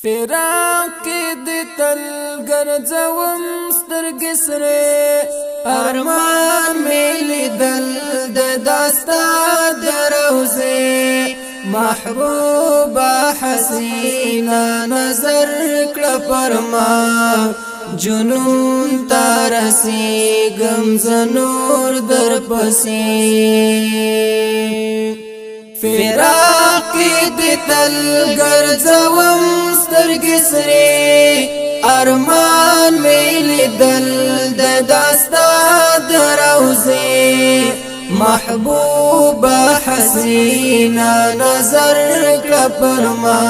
فراق د تل ګرځوم سترګې سره ارمان مې دل د داستا دروزه محبوبه حسینا نظر کړه پرما جنون تارسی غم زنور در پسی فراق دی تل گرزوم سترگی سری ارمان میلی دل دستا دروزی محبوبه حسینا نظر کپرما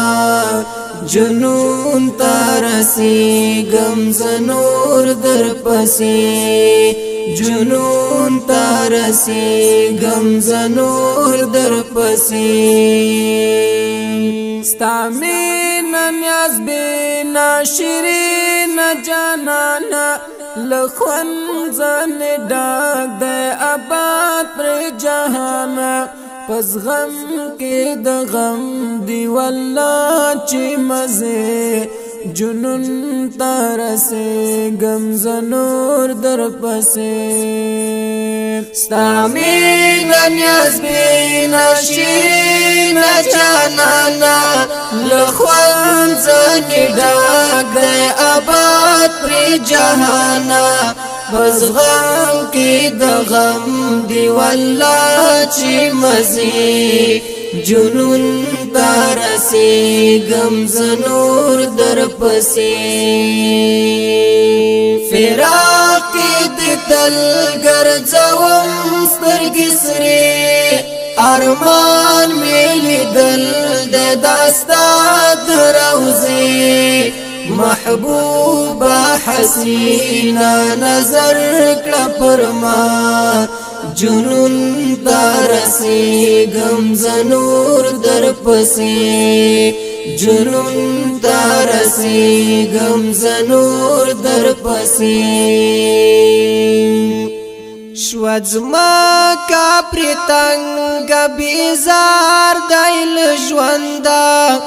جنون تارسی غم زنور در پسی جنون تارسی غم زنور در پسی ستامین نیاز بینا شیرین جانانا لخون زن ڈاک دے آباد پر جہانا پس غم کې د غم دی والله چې مزه جنون تارسه غم زنور در پسه ستامین نیاز بینا شیرین جانانا لخوان زنی ډاک دی آباد پر جهانا بس غم کی د غم دی والله چې مزي جنون تارسی غم زنور در پسی فراق دی تل ګرځوم سترګې سرې ارمان میلی دل د داستا دروزه محبوبه حسینا نظر کړه پرما جنون تارسی غم زنور در پسی جنون تارسی غم زنور در پسی شوزما کا پرتنگ بیزار دایل ژوندہ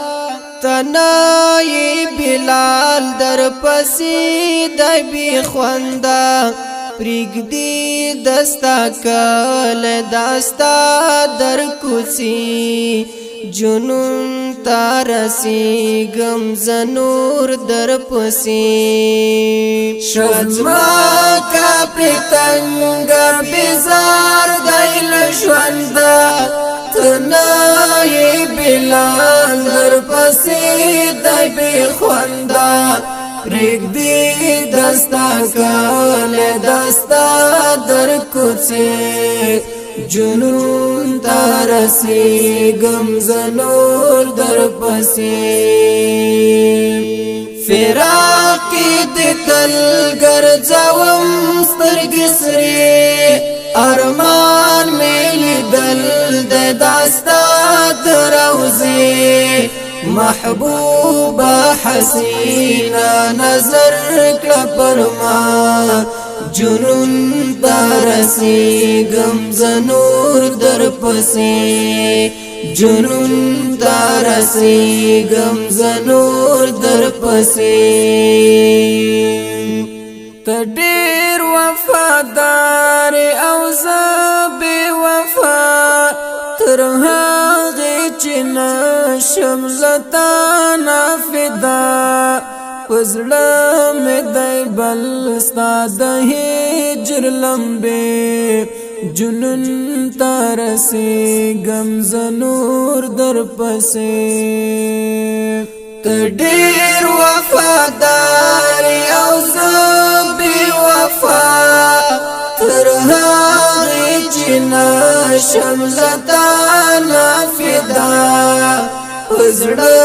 تنای بلال در پسی دای بی خواندا پریگدی دستا کل دستا در کسی جنون تارسی غم زنور در پسی شزما کا پرتنگ بیزار دایل ژوندہ تنای بلال در پسی دای بی خواندا پریگدی دستا کال دستا در کچی جنون تارسی غم زنور در پسی فراقی دی تل گرځوم سترګې سرې ارمان میلی دل د داستا دروزه محبوبه حسینا نظر کړه پرما جنون تارسی غم زنور در پسی جنون تارسی غم زنور در پسی تدیر وفادار او زبی وفا ترهاغی چنا شملتا نافدا پزړه مې دی بل ستا د هجر لمبه جنون تارسی غم زنور در پسې ته ډېر وفادار او زه بې وفا تر هغې چې نشم زه تا نافدا پزړه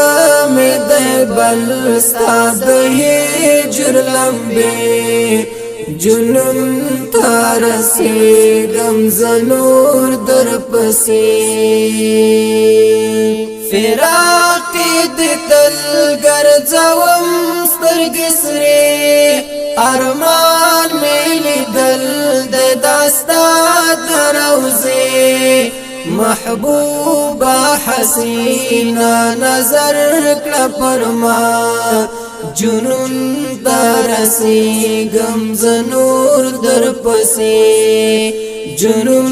مې دی بل ستا د هجر لمبې جنون تارسی غم زنور در پسی فراق دی تل ګرځوم سترګې سرې ارمان میلی دل د داستا دروزه محبوبا حسینا نظر کړه پرما جنون ترسي غم زنور در پسې جنون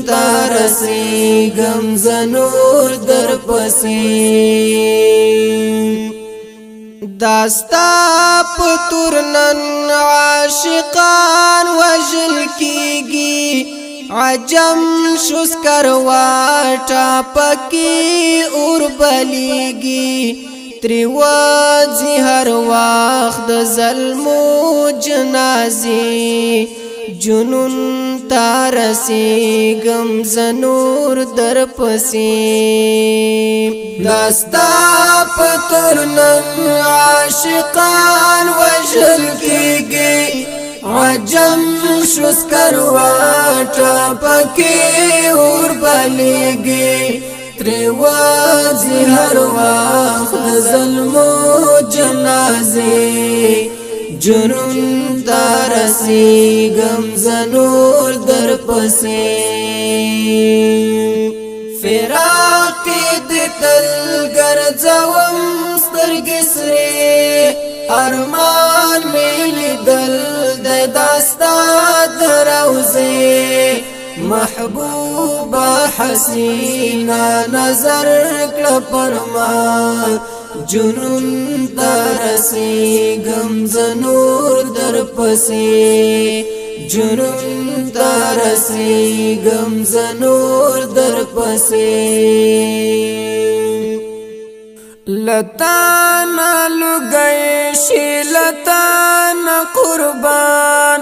ترسي غم زنور در پسې داستا پتورنن عاشقان وجل کیږي عجم شسکر واټا پکی اور بلیږي تریوازی هر وخت ظلمو جنازي جنون تارسی غم زنور در پسی داستا پترنن عاشقان وجل کیږي عجم شسکر واټا پکی اور بلیږي تریوازی هر وقت ظلمو جنازی جنون تارسی غم زنور در پسی فراقی دی تل گرزوم سترگی سری ارمان میلی دل دی داستا دروزی محبوبا حسینا نظر کړه پرما جنون ترسي غم زنور در پسې جنون ترسي غم زنور در پسې لتانا لګي شي لتانا قربان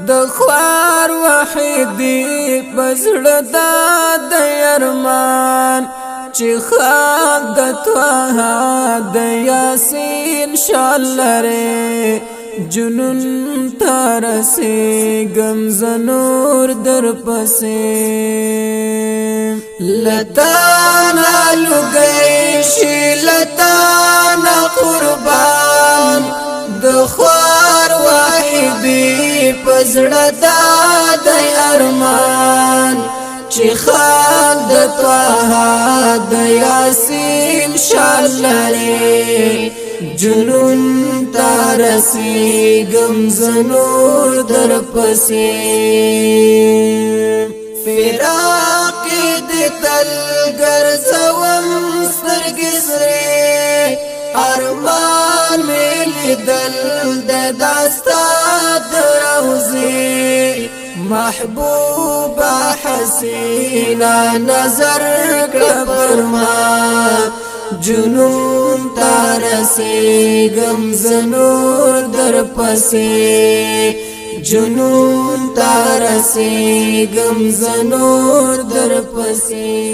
د خوار وحیدی بزړه د ارمان چې خال د توه د یاسین شالره جنون ترسي غم زنور در پسې لتانا لګي شي لتانا قربان د خوار وحیدی پزړه د ارمان چې خال د توه د یاسین شالره جنون ترسي غم زنور در پسې فراق دې تل ګرځوم سترګې سرې ارمان مې دل د داستا دروزي محبوبا حسینا نظر کړه پرما جنون ترسي غم زنور در پسې جنون ترسي غم زنور در پسې